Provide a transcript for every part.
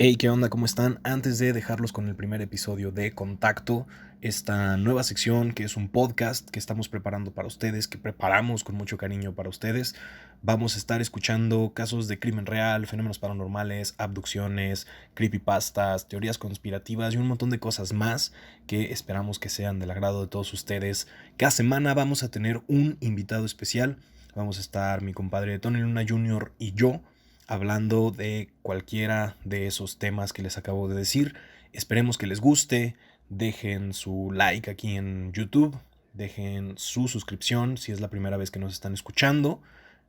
Hey, ¿qué onda? ¿Cómo están? Antes de dejarlos con el primer episodio de Contacto, esta nueva sección que es un podcast que estamos preparando para ustedes, que preparamos con mucho cariño para ustedes, vamos a estar escuchando casos de crimen real, fenómenos paranormales, abducciones, creepypastas, teorías conspirativas y un montón de cosas más que esperamos que sean del agrado de todos ustedes. Cada semana vamos a tener un invitado especial. Vamos a estar mi compadre Tony Luna Jr. y yo hablando de cualquiera de esos temas que les acabo de decir. Esperemos que les guste. Dejen su like aquí en YouTube. Dejen su suscripción si es la primera vez que nos están escuchando.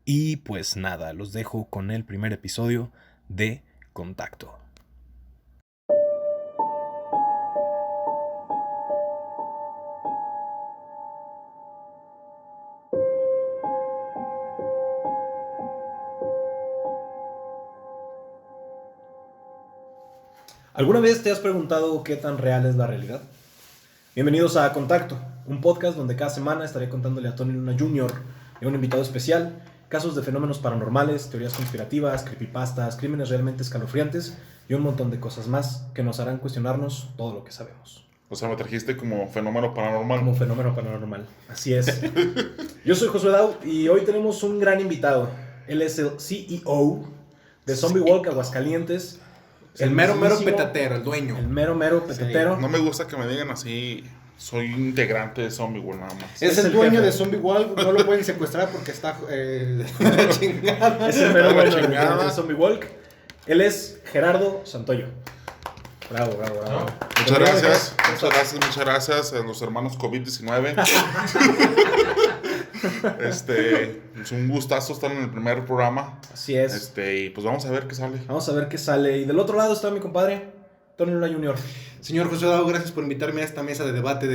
Y pues nada, los dejo con el primer episodio de Contacto. ¿Alguna vez te has preguntado qué tan real es la realidad? Bienvenidos a Contacto, un podcast donde cada semana estaré contándole a Tony Luna Jr. y a un invitado especial casos de fenómenos paranormales, teorías conspirativas, creepypastas, crímenes realmente escalofriantes y un montón de cosas más que nos harán cuestionarnos todo lo que sabemos. O sea, me trajiste como fenómeno paranormal. Como fenómeno paranormal, así es. Yo soy Josué Dau y hoy tenemos un gran invitado. Él es el CEO de Zombie Walk Aguascalientes. El mero mismísimo- petatero, el dueño. El mero petatero. No me gusta que me digan así. Soy integrante de Zombie World nada más. Es el el dueño jefe. de Zombie Walk, no lo pueden secuestrar porque está la chingada. Es el mero La bueno chingada. de Zombie Walk. Él es Gerardo Santoyo. Bravo. Muchas gracias a los hermanos COVID-19. Es un gustazo estar en el primer programa. Así es. Y pues vamos a ver qué sale. Vamos a ver qué sale. Y del otro lado está mi compadre, Tony Luna Jr. Señor José Dado, gracias por invitarme a esta mesa de debate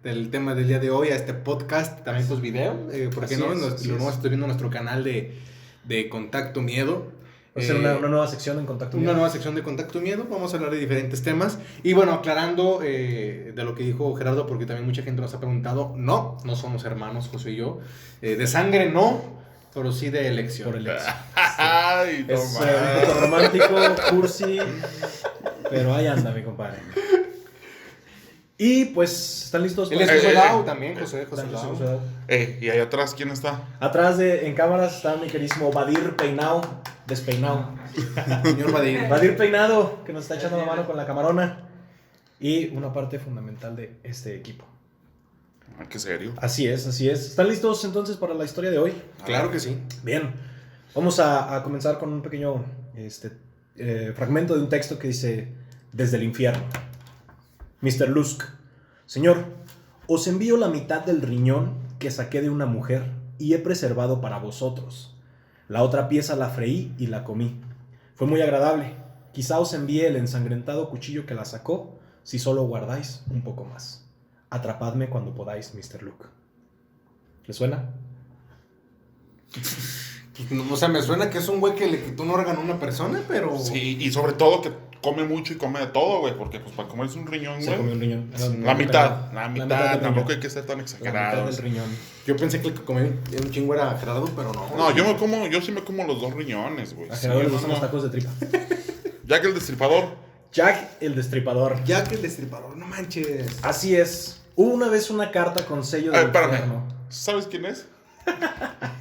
del tema del día de hoy, a este podcast, también pues video, ¿por qué Así no? es, Lo así nuevo es. estoy viendo nuestro canal de Contacto Miedo. Va a ser una nueva sección en Contacto. Una nueva sección de Contacto Miedo, vamos a hablar de diferentes temas. Y bueno, aclarando de lo que dijo Gerardo, porque también mucha gente nos ha preguntado, no somos hermanos, José y yo. De sangre no, pero sí de elección. Por el ex. Ay, no Es un mames. poco romántico, cursi, pero ahí anda mi compadre. Y pues, ¿están listos? Él es para- José eh, Dao también, José Yo soy Dao. José Dau. Y ahí atrás, ¿quién está? Atrás en cámaras está mi queridísimo Badir Peinao, despeinado. Señor Badir. Badir Peinado, que nos está echando la mano con la camarona. Y una parte fundamental de este equipo. Ah, qué serio. Así es. ¿Están listos entonces para la historia de hoy? Claro que sí. Bien. Vamos a comenzar con un pequeño fragmento de un texto que dice: Desde el infierno. Mr. Lusk, señor, os envío la mitad del riñón que saqué de una mujer y he preservado para vosotros. La otra pieza la freí y la comí. Fue muy agradable. Quizá os envíe el ensangrentado cuchillo que la sacó si solo guardáis un poco más. Atrapadme cuando podáis, Mr. Luke. ¿Le suena? Pues, no, o sea, me suena que es un güey que le quitó un órgano a una persona, pero... Sí, y sobre todo que come mucho y come de todo, güey. Porque pues para comerse un riñón, Se comió güey. un riñón. La mitad, del tampoco riñón. hay que ser tan La mitad exagerados. del riñón. Yo pensé que el que comía un chingo era Gerardo, pero no. No, yo sí me como los dos riñones, güey. A Sí, Gerardo le no, gustan no. los tacos de tripa. Jack el Destripador. Jack el Destripador. Jack el Destripador, no manches. Así es. Hubo una vez una carta con sello A del ver, espérame. infierno. ¿Sabes quién es?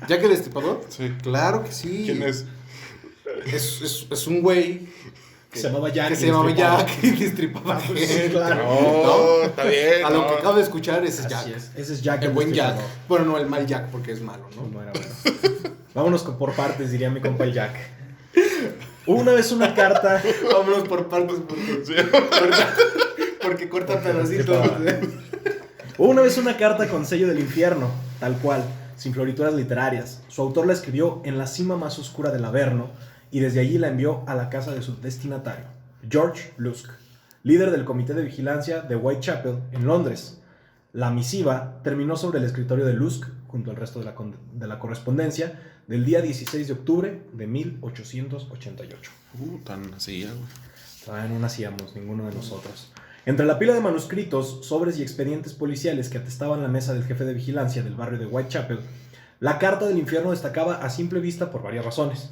¿Jack el Destripador? Sí. Claro que sí. ¿Quién es? Es un güey Que se llamaba Jack. que el se llamaba Destripador. Jack y destripaba gente. Claro. No, está bien. A lo no. que acabo de escuchar, ese es Jack. Así es. Ese es Jack El buen Jack. Destripador. Bueno, no, el mal Jack, porque es malo, ¿no? No era bueno. Vámonos por partes, diría mi compa el Jack. Hubo una vez una carta. Vámonos por partes, porque, Sí. porque corta Porque pedacitos. destripaba. Hubo una vez una carta con sello del infierno, tal cual, sin florituras literarias. Su autor la escribió en la cima más oscura del Averno y desde allí la envió a la casa de su destinatario, George Lusk, líder del comité de vigilancia de Whitechapel en Londres. La misiva terminó sobre el escritorio de Lusk, junto al resto de la correspondencia, del día 16 de octubre de 1888. Tan así, güey. Todavía no nacíamos, ninguno de nosotros. Entre la pila de manuscritos, sobres y expedientes policiales que atestaban la mesa del jefe de vigilancia del barrio de Whitechapel, la carta del infierno destacaba a simple vista por varias razones.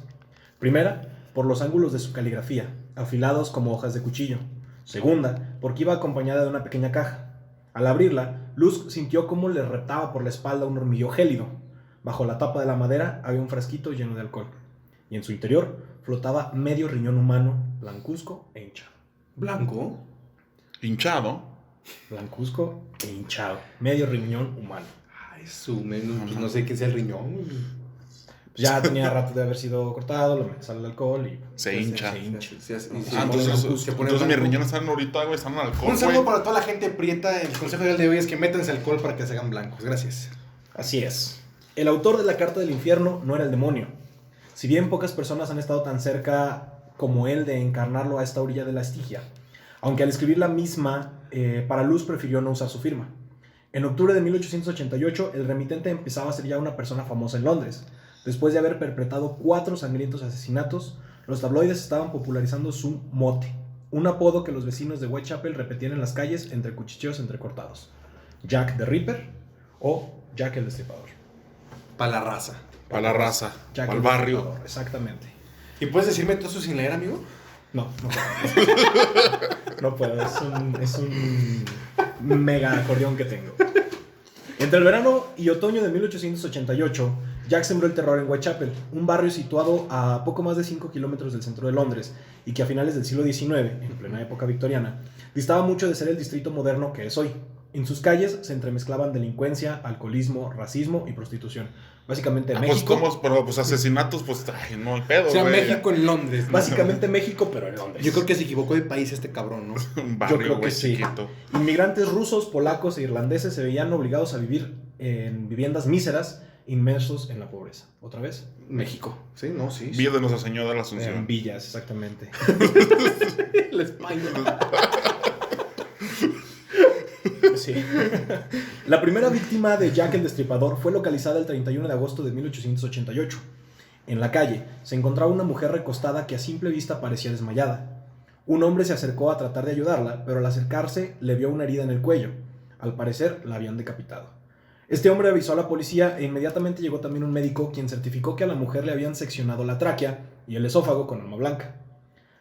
Primera, por los ángulos de su caligrafía, afilados como hojas de cuchillo. Segunda, porque iba acompañada de una pequeña caja. Al abrirla, Luz sintió cómo le retaba por la espalda un hormigueo gélido. Bajo la tapa de la madera había un frasquito lleno de alcohol. Y en su interior flotaba medio riñón humano, blancuzco e hinchado. ¿Blanco? Hinchado. Blancuzco e hinchado. Medio riñón humano. Ay, pues no sé qué sea el riñón. Ya tenía rato de haber sido cortado, lo sale el alcohol y Se hincha. Entonces mis riñones están ahorita, güey, están en alcohol. Un saludo para toda la gente prieta. El consejo de hoy es que métanse alcohol para que se hagan blancos. Gracias. Así es. El autor de la carta del infierno no era el demonio. Si bien pocas personas han estado tan cerca como él de encarnarlo a esta orilla de la Estigia, aunque al escribir la misma, para Luz prefirió no usar su firma. En octubre de 1888, el remitente empezaba a ser ya una persona famosa en Londres. Después de haber perpetrado 4 sangrientos asesinatos, los tabloides estaban popularizando su mote, un apodo que los vecinos de Whitechapel repetían en las calles entre cuchicheos entrecortados. Jack the Ripper o Jack el Destripador. Para la raza. Para la raza. Jack Para el el barrio. Destripador, exactamente. ¿Y puedes decirme todo eso sin leer, amigo? No puedo. No puedo, es un mega acordeón que tengo. Entre el verano y otoño de 1888, Jack sembró el terror en Whitechapel, un barrio situado a poco más de 5 kilómetros del centro de Londres y que a finales del siglo XIX, en plena época victoriana, distaba mucho de ser el distrito moderno que es hoy. En sus calles se entremezclaban delincuencia, alcoholismo, racismo y prostitución. Básicamente México. Pero pues asesinatos, pues, ay, no hay pedo, O sea, güey. México en Londres, ¿no? Básicamente México, pero en Londres. Yo creo que se equivocó de país este cabrón, ¿no? Un barrio, Yo creo que güey, sí. chiquito. Inmigrantes rusos, polacos e irlandeses se veían obligados a vivir en viviendas míseras, inmersos en la pobreza. ¿Otra vez? México. Sí, no, sí. Villa de Nuestra Señora de la En Asunción. villas, exactamente. La España. Sí. La primera víctima de Jack el Destripador fue localizada el 31 de agosto de 1888. En la calle se encontraba una mujer recostada que a simple vista parecía desmayada. Un hombre se acercó a tratar de ayudarla, pero al acercarse le vio una herida en el cuello. Al parecer la habían decapitado. Este hombre avisó a la policía e inmediatamente llegó también un médico quien certificó que a la mujer le habían seccionado la tráquea y el esófago con arma blanca.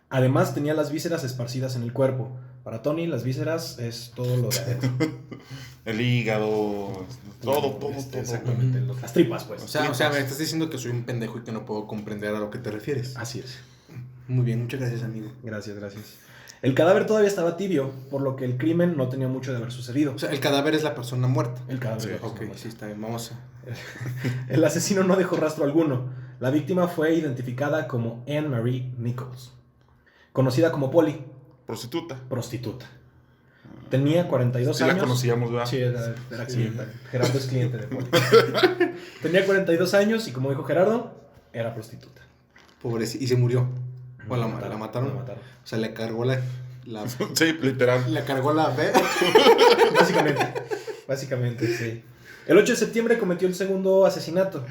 Además tenía las vísceras esparcidas en el cuerpo. Para Tony, las vísceras es todo lo de adentro. El hígado, todo. Exactamente, las tripas, pues. O sea, me estás diciendo que soy un pendejo y que no puedo comprender a lo que te refieres. Así es. Muy bien, muchas gracias, amigo. Gracias. El cadáver todavía estaba tibio, por lo que el crimen no tenía mucho de haber sucedido. O sea, el cadáver es la persona muerta. El cadáver. Sí, de la persona Ok, muerta. sí, está bien, vamos a... El asesino no dejó rastro alguno. La víctima fue identificada como Anne Marie Nichols, conocida como Polly, Prostituta. prostituta. Tenía 42 Sí años. la conocíamos, ¿verdad? Sí, era cliente. Gerardo es cliente de Polly. Tenía 42 años y como dijo Gerardo, era prostituta. Pobrecita. Y se murió. O la La mataron. mataron. O sea, le cargó la Sí, literal. le cargó la B. Básicamente, sí. El 8 de septiembre cometió el segundo asesinato.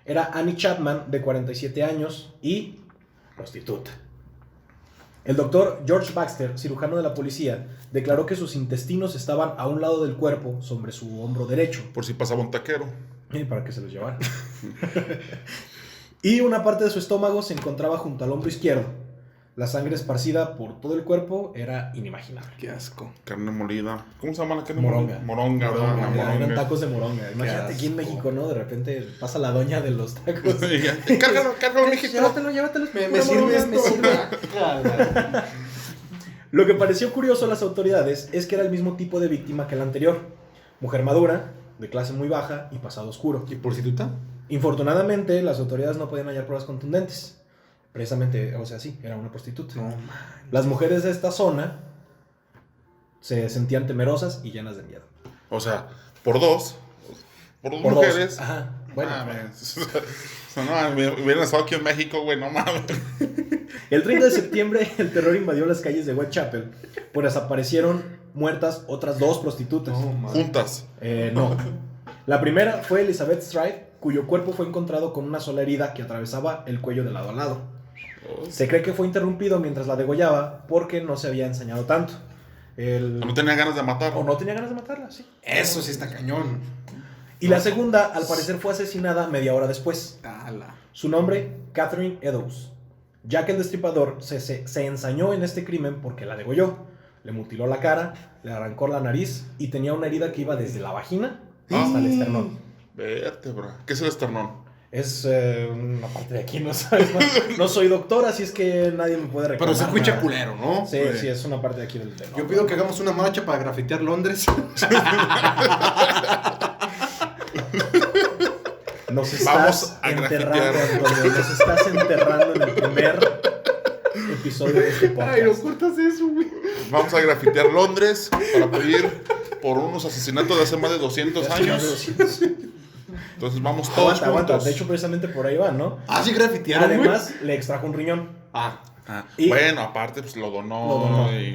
Era Annie Chapman, de 47 años y prostituta. El doctor George Baxter, cirujano de la policía, declaró que sus intestinos estaban a un lado del cuerpo, sobre su hombro derecho, Por si pasaba un taquero. para que se los llevara. Y una parte de su estómago se encontraba junto al hombro izquierdo. La sangre esparcida por todo el cuerpo era inimaginable. Qué asco. Carne molida. ¿Cómo se llama la carne Moronga. molida? Moronga, ¿verdad? Moronga, La Eran moronga. tacos de moronga. Imagínate aquí en asco. México, ¿no? De repente pasa la doña de los tacos. Cárgalo, mijito. Llévatelo. Me sirve, me sirve. Lo que pareció curioso a las autoridades es que era el mismo tipo de víctima que la anterior. Mujer madura, de clase muy baja y pasado oscuro. ¿Y prostituta? Infortunadamente, las autoridades no podían hallar pruebas contundentes. Precisamente, o sea, sí, era una prostituta. No, Las mujeres de esta zona se sentían temerosas y llenas de miedo. O sea, por dos Por dos. mujeres. Ajá. Bueno, Mames. O sea, no, hubieran estado aquí en México, güey, no mames. el 30 de septiembre el terror invadió las calles de Whitechapel, pues aparecieron muertas otras 2 prostitutas. Juntas. No. La primera fue Elizabeth Stride, cuyo cuerpo fue encontrado con una sola herida que atravesaba el cuello de lado a lado. Se cree que fue interrumpido mientras la degollaba porque no se había ensañado tanto. No tenía ganas de matar. O no tenía ganas de matarla, sí. eso sí está cañón. Y la segunda, al parecer, fue asesinada media hora después. Ala. Su nombre, Catherine Eddowes. Jack el Destripador se ensañó en este crimen porque la degolló. Le mutiló la cara, le arrancó la nariz y tenía una herida que iba desde la vagina hasta el esternón. Vértebra. ¿Qué es el esternón? Es una parte de aquí, no sabes. No soy doctor, así es que nadie me puede reclamar. Pero se escucha nada. culero, ¿no? Sí, sí, es una parte de aquí del esternón. Yo pido que hagamos una marcha para grafitear Londres. Nos Vamos estás a enterrando, grafitear. Antonio. Nos estás enterrando en el primer episodio de este podcast. Ay, no cortas eso, güey. Vamos a grafitear Londres para pedir por unos asesinatos de hace más de 200 años. Entonces vamos todos Aguanta. juntos. De hecho, precisamente por ahí va, ¿no? Ah, sí, grafitearon, güey. Además, le extrajo un riñón. Y Bueno, aparte, pues lo donó. lo donó, y-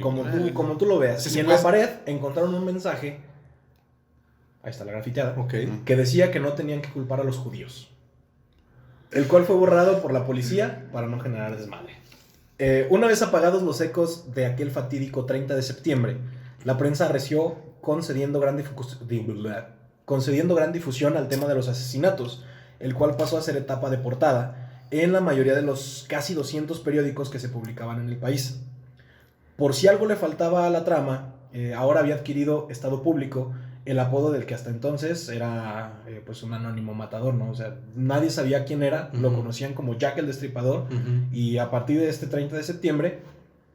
como tú lo veas. Sí, y sí, en pues. la pared encontraron un mensaje, ahí está la grafiteada, Ok. que decía que no tenían que culpar a los judíos. El cual fue borrado por la policía para no generar desmadre. Una vez apagados los ecos de aquel fatídico 30 de septiembre, la prensa arreció concediendo gran difusión al tema de los asesinatos, el cual pasó a ser etapa de portada en la mayoría de los casi 200 periódicos que se publicaban en el país. Por si algo le faltaba a la trama, ahora había adquirido estado público el apodo del que hasta entonces era pues un anónimo matador, ¿no? O sea, nadie sabía quién era, lo conocían como Jack el Destripador, y a partir de este 30 de septiembre,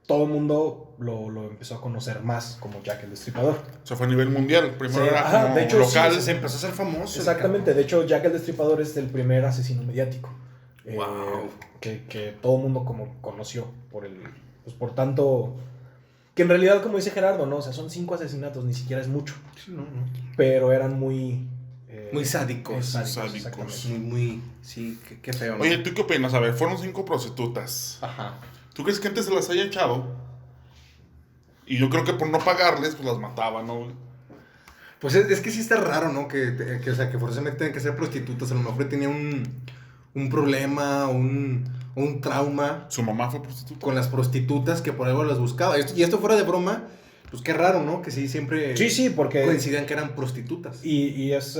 todo el mundo lo empezó a conocer más como Jack el Destripador. O sea, fue a nivel mundial. Primero Sí, era ajá, como de hecho, local. Se empezó a hacer famoso. Exactamente, de hecho Jack el Destripador es el primer asesino mediático. Wow. Que todo el mundo como conoció pues por tanto, que en realidad, como dice Gerardo, ¿no? O sea, son 5 asesinatos, ni siquiera es mucho, Sí, no. pero eran muy Muy sádicos. Sádicos. exactamente. Muy, sí, qué feo, ¿no? Oye, ¿tú qué opinas? A ver, fueron 5 prostitutas. Ajá. ¿Tú crees que antes se las haya echado? Y yo creo que por no pagarles, pues las mataban, ¿no? Pues es que sí está raro, ¿no? O sea, que forzosamente tengan que ser prostitutas. A lo mejor tenía un problema, un trauma Su mamá fue prostituta. con las prostitutas que por algo las buscaba. Y esto fuera de broma, pues qué raro, ¿no? Que sí, siempre Sí, porque coincidían que eran prostitutas. y es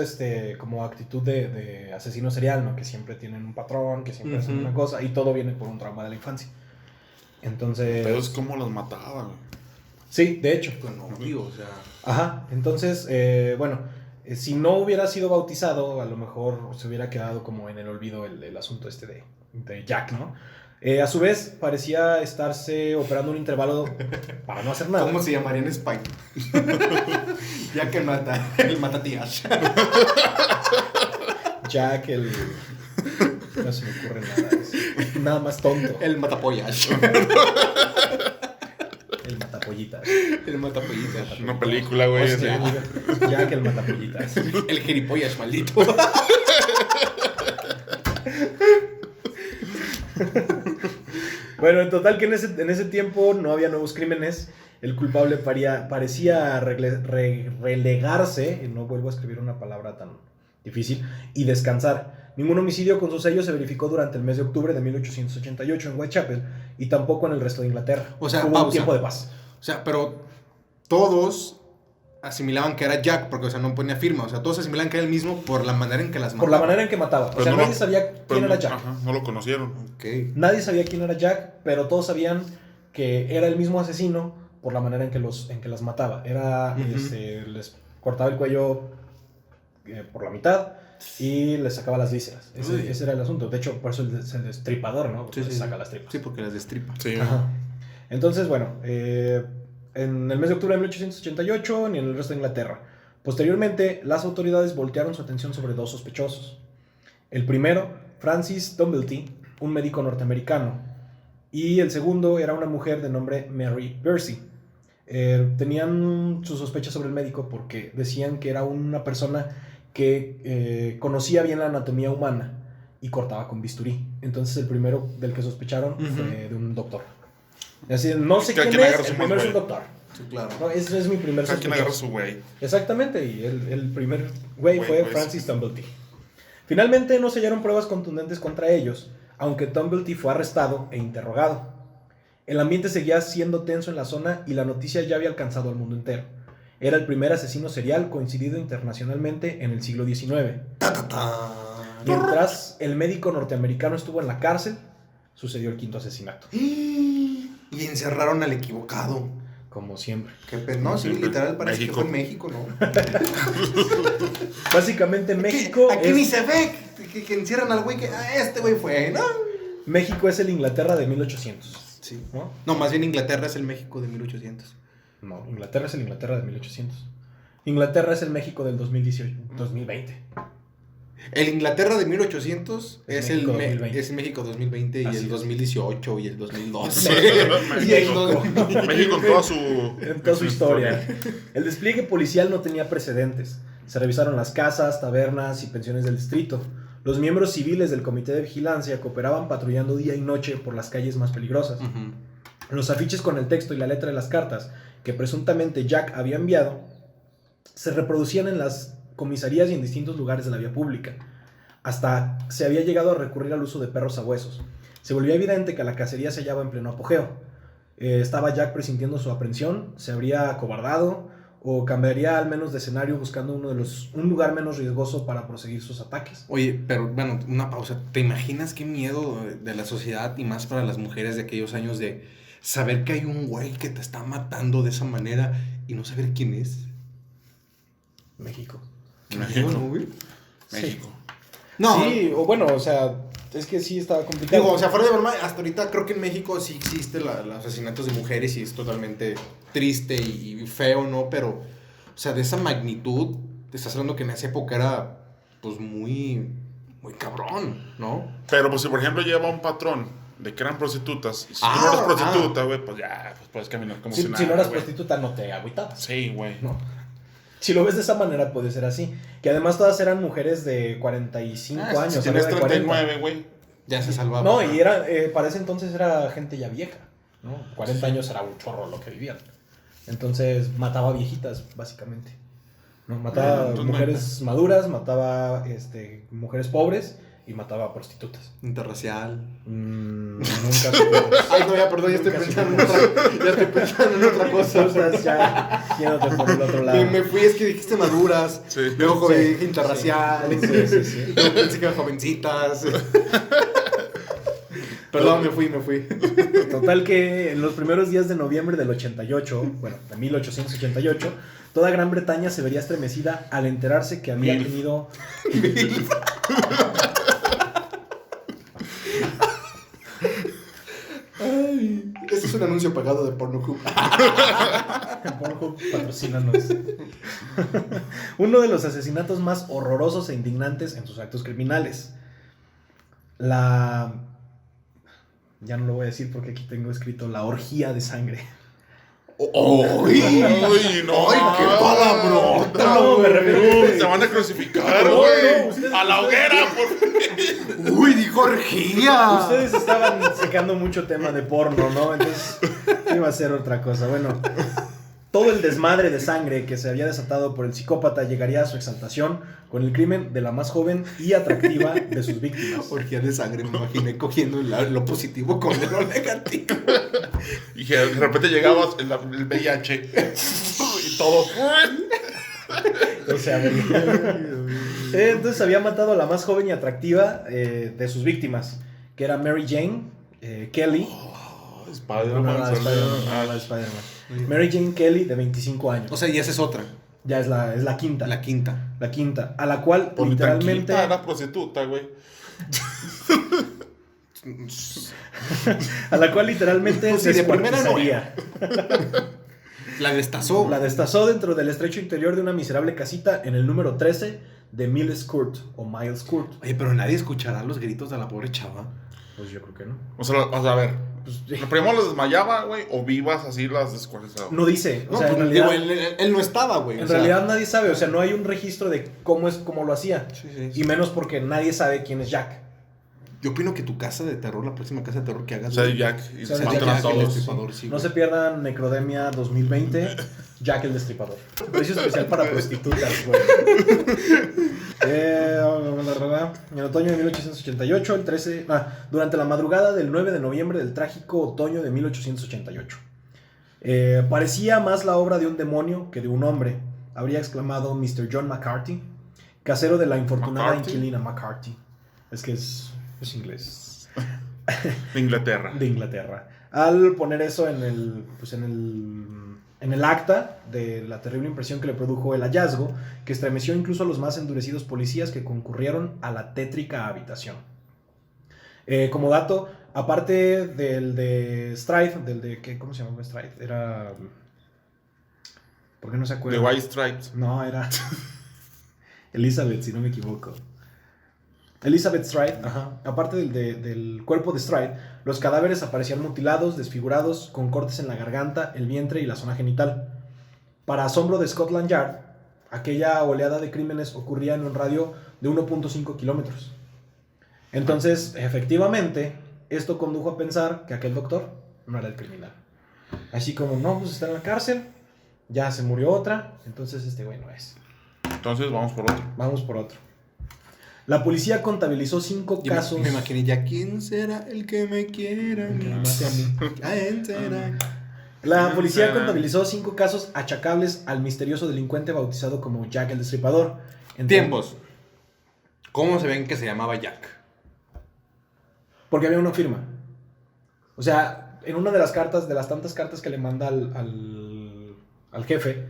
como actitud de asesino serial, ¿no? Que siempre tienen un patrón, que siempre hacen Ujú. una cosa, y todo viene por un trauma de la infancia. Entonces, Pero es como las mataban. sí, de hecho. Con odio, o sea. Ajá, entonces, bueno, si no hubiera sido bautizado, a lo mejor se hubiera quedado como en el olvido el asunto de Jack, ¿no? A su vez, parecía estarse operando un intervalo para no hacer nada. ¿Cómo se llamaría en España? Ya que el matatías. Jack, no se me ocurre nada. Es nada más tonto. El matapollas. El matapollitas. El matapollitas. Una película, güey. Hostia, así. Jack el matapollitas. El gilipollas maldito. Bueno, en total que en ese tiempo no había nuevos crímenes. El culpable parecía relegarse, y no vuelvo a escribir una palabra tan difícil, y descansar. Ningún homicidio con su sello se verificó durante el mes de octubre de 1888 en Whitechapel, y tampoco en el resto de Inglaterra. O sea, hubo pausa. un tiempo de paz. O sea, pero todos asimilaban que era Jack, porque, o sea, no ponía firma. O sea, todos asimilaban que era el mismo por la manera en que las Por mataba. la manera en que mataba. O Pero sea, no nadie lo- sabía Pero quién no, era Jack. ajá, no lo conocieron. Ok. Nadie sabía quién era Jack, pero todos sabían que era el mismo asesino por la manera en que las mataba. Ujú. Les cortaba el cuello por la mitad y les sacaba las vísceras. Uy. Ese era el asunto. De hecho, por eso es el destripador, ¿no? Porque les saca las tripas. Sí, porque las destripa. Sí. Ajá. Entonces, bueno, en el mes de octubre de 1888 ni en el resto de Inglaterra. Posteriormente, las autoridades voltearon su atención sobre 2 sospechosos. El primero, Francis Dumblety, un médico norteamericano, y el segundo era una mujer de nombre Mary Percy. Tenían sus sospechas sobre el médico porque decían que era una persona que conocía bien la anatomía humana y cortaba con bisturí. Entonces el primero del que sospecharon fue de un doctor. Así, no sé Cada quién quien agarra es, su el primero es un güey. doctor. Sí, claro. No, ese es mi primer Cada quien agarra sospechoso. su güey. Exactamente, y el primer güey Güey, fue pues. Francis Dumblety. Finalmente no se hallaron pruebas contundentes contra ellos, aunque Dumblety fue arrestado e interrogado. El ambiente seguía siendo tenso en la zona y la noticia ya había alcanzado al mundo entero. Era el primer asesino serial coincidido internacionalmente en el siglo XIX. Mientras el médico norteamericano estuvo en la cárcel, sucedió el quinto asesinato. Y encerraron al equivocado. Como siempre. Qué no, sí, literal parece México. que fue en México, ¿no? Básicamente México Aquí es... ni se ve que encierran al güey que este güey fue, ¿no? México es el Inglaterra de 1800. Sí. ¿No? No, más bien Inglaterra es el México de 1800. No, Inglaterra es el Inglaterra de 1800. Inglaterra es el México del 2018, 2020. El Inglaterra de 1800 Es es el México 2020. es México 2020 y Así el es. 2018 y el 2012. México en toda su... En toda su historia. El despliegue policial no tenía precedentes. Se revisaron las casas, tabernas y pensiones del distrito. Los miembros civiles del comité de vigilancia cooperaban patrullando día y noche por las calles más peligrosas. Los afiches con el texto y la letra de las cartas que presuntamente Jack había enviado se reproducían en las comisarías y en distintos lugares de la vía pública. Hasta se había llegado a recurrir al uso de perros sabuesos. Se volvió evidente que la cacería se hallaba en pleno apogeo. Estaba Jack presintiendo su aprehensión, se habría acobardado o cambiaría al menos de escenario buscando un lugar menos riesgoso para proseguir sus ataques. Oye, pero bueno, una pausa. ¿Te imaginas qué miedo de la sociedad y más para las mujeres de aquellos años de saber que hay un güey que te está matando de esa manera y no saber quién es? México. México. ¿No, güey? México. No, Sí, o bueno, o sea, es que sí estaba complicado. digo, o sea, fuera de broma, hasta ahorita creo que en México sí existe los asesinatos de mujeres y es totalmente triste y feo, ¿no? Pero, o sea, de esa magnitud, te estás hablando que en esa época era, pues, muy cabrón, ¿no? Pero pues si por ejemplo lleva un patrón de que eran prostitutas, y si tú no eres prostituta, güey, pues ya, pues puedes caminar como si, si nada, si no eras güey. prostituta, no te agüitabas. Sí, güey. No. Si lo ves de esa manera, puede ser así. Que además todas eran mujeres de 45 años. Si tienes arriba de 40. 39, güey. Ya se salvaba. No, y era, para ese entonces era gente ya vieja, ¿no? 40 años era un chorro lo que vivían. Entonces mataba viejitas, básicamente. ¿No? Mataba Entonces, mujeres maduras, mataba mujeres pobres y mataba prostitutas. Interracial. Nunca supe. Ay, no, ya, perdón, ya estoy pensando en otra cosa. Estás ya yéndote por el otro lado. Me fui, es que dijiste maduras. Sí. Luego joven, Sí. dije interracial. Sí. Luego pensé que eran jovencitas. Perdón, me fui. Total que en los primeros días de noviembre del 88, bueno, de 1888, toda Gran Bretaña se vería estremecida al enterarse que había tenido... Este es un anuncio pagado de Pornhub. Pornhub, patrocínanos. Uno de los asesinatos más horrorosos e indignantes en sus actos criminales. Ya no lo voy a decir porque aquí tengo escrito la orgía de sangre. ¡Uy! No, ¡Ay, qué palabrota! No, me refiero- Se van a crucificar, No, güey. no, ustedes- A la hoguera, por ¡Uy, dijo orgía! Ustedes estaban sacando mucho tema de porno, ¿no? Entonces iba a ser otra cosa. Bueno, todo el desmadre de sangre que se había desatado por el psicópata llegaría a su exaltación con el crimen de la más joven y atractiva de sus víctimas. Orgía de sangre, me imaginé cogiendo lo positivo con lo negativo. Y que de repente llegabas el VIH y todo. O sea, entonces había matado a la más joven y atractiva de sus víctimas, que era Mary Jane Kelly. Spider-Man. la de Spider-Man, la de Spider-Man. Mary Jane Kelly, de 25 años. O sea, y esa es otra. Ya es la quinta. La quinta. La quinta. A la cual Por literalmente. era prostituta, güey. A la cual literalmente Pues sí, de primera no descuartizaría. La destazó. La destazó dentro del estrecho interior de una miserable casita en el número 13 de Miles Court o Miles Court. Oye, pero nadie escuchará los gritos de la pobre chava. Pues yo creo que no. O sea, a ver. Pues, ¿Lo primero las desmayaba, güey? ¿O vivas así las descuartizaba? no dice. O No, sea, pues, en realidad, digo, él no estaba, güey. en o sea, realidad nadie sabe. O sea, no hay un registro de cómo lo hacía. sí. Y menos porque nadie sabe quién es Jack. Yo opino que tu casa de terror, la próxima casa de terror que hagas. O sea, güey, Jack. Y O sea, se de matan Jack a el todos. Destripador, sí, No güey. se pierdan Necrodemia 2020, Jack el Destripador. Precio especial para prostitutas, güey. En otoño de 1888, durante la madrugada del 9 de noviembre del trágico otoño de 1888. Parecía más la obra de un demonio que de un hombre, habría exclamado Mr. John McCarthy, casero de la infortunada ¿McCarthy? inquilina McCarthy. Es que es inglés. De Inglaterra. De Inglaterra. Al poner eso en el acta de la terrible impresión que le produjo el hallazgo, que estremeció incluso a los más endurecidos policías que concurrieron a la tétrica habitación. Como dato, aparte del de Stride, ¿cómo se llamaba Stride? Era... ¿Por qué no se acuerda? The White Stripes. No, era Elizabeth, si no me equivoco. Elizabeth Stride, ajá. Aparte del cuerpo de Stride, los cadáveres aparecían mutilados, desfigurados, con cortes en la garganta, el vientre y la zona genital. Para asombro de Scotland Yard, aquella oleada de crímenes ocurría en un radio de 1.5 kilómetros. Entonces, efectivamente, esto condujo a pensar que aquel doctor no era el criminal. Así como, no, pues está en la cárcel, ya se murió otra, entonces este güey no es. Entonces vamos por otro. Vamos por otro. La policía contabilizó 5 casos. Me imaginé ya, ¿quién será el que me quiera? Que me mate a mí. ¿Quién será? La policía contabilizó 5 casos achacables al misterioso delincuente bautizado como Jack el Destripador. Tiempos. ¿Cómo se ven que se llamaba Jack? Porque había una firma. O sea, en una de las cartas, de las tantas cartas que le manda al jefe,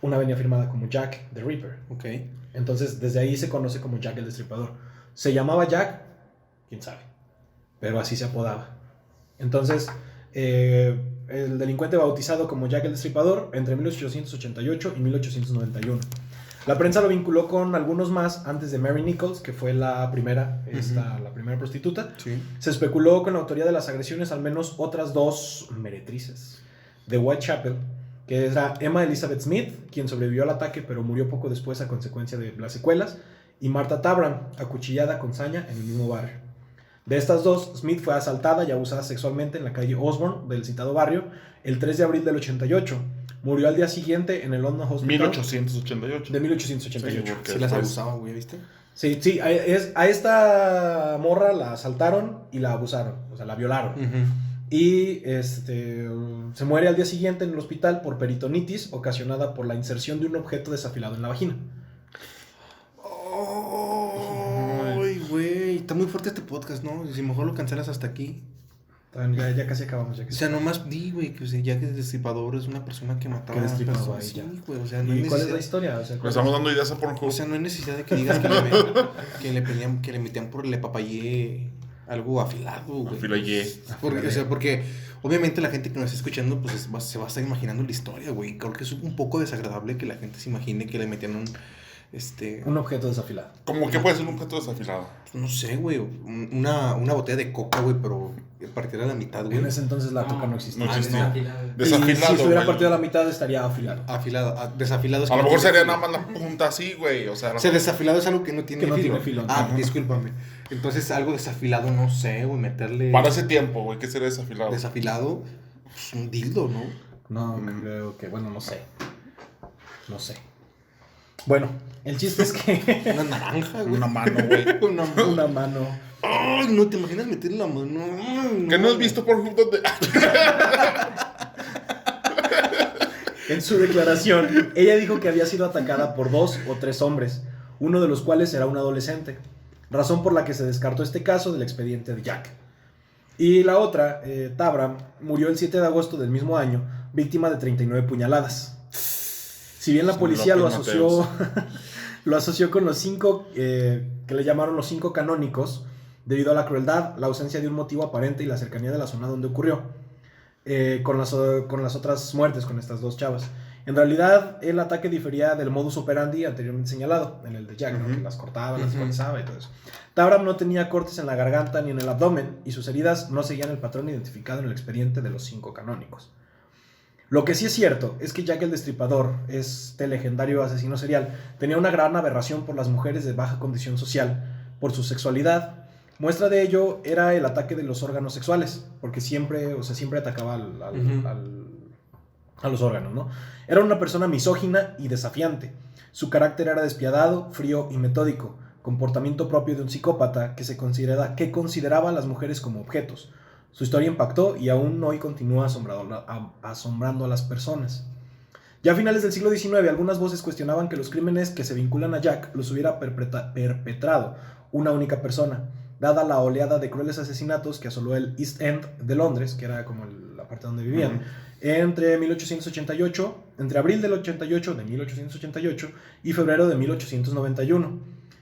una venía firmada como Jack the Ripper. Ok. Entonces, desde ahí se conoce como Jack el Destripador. ¿Se llamaba Jack? ¿Quién sabe? Pero así se apodaba. Entonces, el delincuente bautizado como Jack el Destripador entre 1888 y 1891. La prensa lo vinculó con algunos más antes de Mary Nichols, que fue la primera prostituta. Sí. Se especuló con la autoría de las agresiones al menos otras 2 meretrices de Whitechapel, que era Emma Elizabeth Smith, quien sobrevivió al ataque pero murió poco después a consecuencia de las secuelas, y Martha Tabram, acuchillada con saña en el mismo barrio. De estas 2, Smith fue asaltada y abusada sexualmente en la calle Osborne del citado barrio el 3 de abril del 88. Murió al día siguiente en el London Hospital. 1888. De 1888. Sí las abusaban, güey, ¿viste? Sí, a esta morra la asaltaron y la abusaron, o sea, la violaron. Y se muere al día siguiente en el hospital por peritonitis ocasionada por la inserción de un objeto desafilado en la vagina. Ay, güey, está muy fuerte este podcast, ¿no? Si mejor lo cancelas hasta aquí. Ya casi acabamos. O sea, nomás di, güey, que Jack el Destripador es una persona que mataba Que destripaba personas. a ella. Sí, güey, o sea, no hay ¿Y cuál es necesidad. la historia? O sea, Le estamos dando ideas a Pornhub. O sea, no hay necesidad de que digas que le metían por le papayé algo afilado, güey. Afilayé. Porque obviamente la gente que nos está escuchando pues se va a estar imaginando la historia, güey. Creo que es un poco desagradable que la gente se imagine que le metían un objeto desafilado. ¿Cómo que puede ser un objeto desafilado? No sé, güey, una botella de coca, güey, pero partida a la mitad, güey. En ese entonces la coca no existía. No existía. Y Desafilado. si estuviera güey. partido a la mitad estaría afilado. Desafilado es A que lo no mejor tiene sería filo. nada más la punta así, güey. O sea, Desafilado es algo que no tiene Que no filo. tiene filo. Ah, Ajá. discúlpame. Entonces, algo desafilado, no sé, güey, meterle... para ese tiempo, güey, ¿qué sería desafilado? Desafilado, pues un dildo, ¿no? No, creo que, bueno, no sé. Bueno, el chiste es que Una naranja, güey. Una mano, güey. una mano. Ay, no te imaginas meterle la mano. Ay, ¿Que no has visto Pornhub donde...? En su declaración, ella dijo que había sido atacada por 2 o 3 hombres, uno de los cuales era un adolescente, razón por la que se descartó este caso del expediente de Jack. Y la otra, Tabram, murió el 7 de agosto del mismo año, víctima de 39 puñaladas. Si bien la Son policía lo López asoció, lo asoció con los 5, que le llamaron los 5 canónicos, debido a la crueldad, la ausencia de un motivo aparente y la cercanía de la zona donde ocurrió, con las otras muertes, con estas 2 chavas. En realidad, el ataque difería del modus operandi anteriormente señalado, en el de Jack, ¿no? Que las cortaba, las descuartizaba y todo eso. Tabram no tenía cortes en la garganta ni en el abdomen, y sus heridas no seguían el patrón identificado en el expediente de los 5 canónicos. Lo que sí es cierto es que Jack el Destripador, este legendario asesino serial, tenía una gran aberración por las mujeres de baja condición social, por su sexualidad. Muestra de ello era el ataque de los órganos sexuales, porque siempre atacaba a los órganos, ¿no? Era una persona misógina y desafiante. Su carácter era despiadado, frío y metódico, comportamiento propio de un psicópata que consideraba a las mujeres como objetos. Su historia impactó y aún hoy continúa asombrando a las personas. Ya a finales del siglo XIX, algunas voces cuestionaban que los crímenes que se vinculan a Jack los hubiera perpetrado una única persona, dada la oleada de crueles asesinatos que asoló el East End de Londres, que era como la parte donde vivían, entre abril del 1888 y febrero de 1891.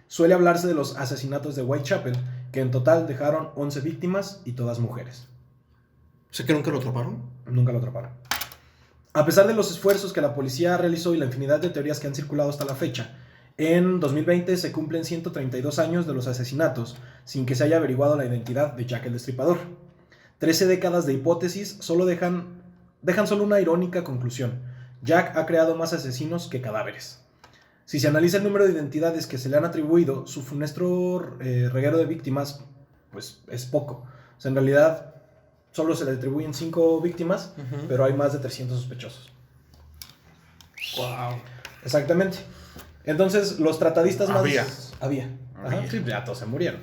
Suele hablarse de los asesinatos de Whitechapel, que en total dejaron 11 víctimas y todas mujeres. ¿Sé que nunca lo atraparon? Nunca lo atraparon. A pesar de los esfuerzos que la policía realizó y la infinidad de teorías que han circulado hasta la fecha, en 2020 se cumplen 132 años de los asesinatos sin que se haya averiguado la identidad de Jack el Destripador. 13 décadas de hipótesis solo dejan solo una irónica conclusión: Jack ha creado más asesinos que cadáveres. Si se analiza el número de identidades que se le han atribuido, su funesto reguero de víctimas pues es poco. O sea, en realidad solo se le atribuyen 5 víctimas, pero hay más de 300 sospechosos. Wow. Exactamente. Entonces, los tratadistas más... Había. Había. Sí, ya todos se murieron.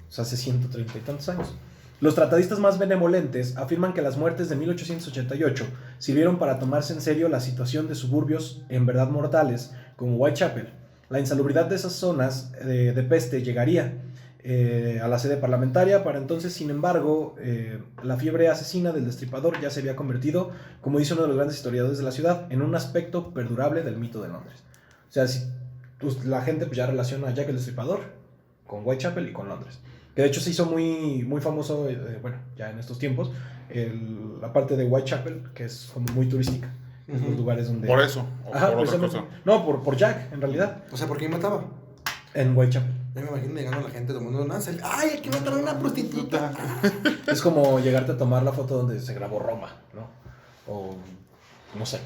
O sea, hace 130 y tantos años. Los tratadistas más benevolentes afirman que las muertes de 1888 sirvieron para tomarse en serio la situación de suburbios en verdad mortales como Whitechapel. La insalubridad de esas zonas de peste llegaría a la sede parlamentaria. Para entonces, sin embargo, la fiebre asesina del Destripador ya se había convertido, como dice uno de los grandes historiadores de la ciudad, en un aspecto perdurable del mito de Londres. O sea, la gente pues, ya relaciona a Jack el Destripador con Whitechapel y con Londres. Que de hecho se hizo muy, muy famoso, bueno, ya en estos tiempos, la parte de Whitechapel, que es como muy turística. Los lugares donde... Por eso, o Ajá, por otra cosa. No, por Jack, en realidad. O sea, ¿por quién mataba? En Whitechapel. Ya me imagino llegando la gente tomando una... ¡Ay, aquí mataron a una prostituta! Es como llegarte a tomar la foto donde se grabó Roma, ¿no? O, no sé.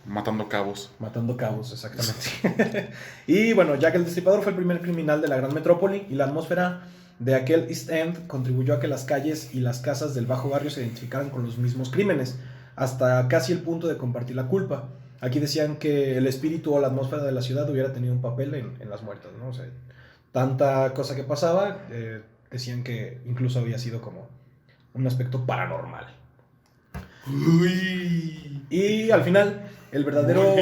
Matando cabos. Matando cabos, exactamente. Y bueno, Jack el Destripador fue el primer criminal de la gran metrópoli, y la atmósfera de aquel East End contribuyó a que las calles y las casas del bajo barrio se identificaran con los mismos crímenes, hasta casi el punto de compartir la culpa. Aquí decían que el espíritu o la atmósfera de la ciudad hubiera tenido un papel en las muertes, ¿no? O sea, tanta cosa que pasaba, decían que incluso había sido como un aspecto paranormal. Uy. Y al final, el verdadero...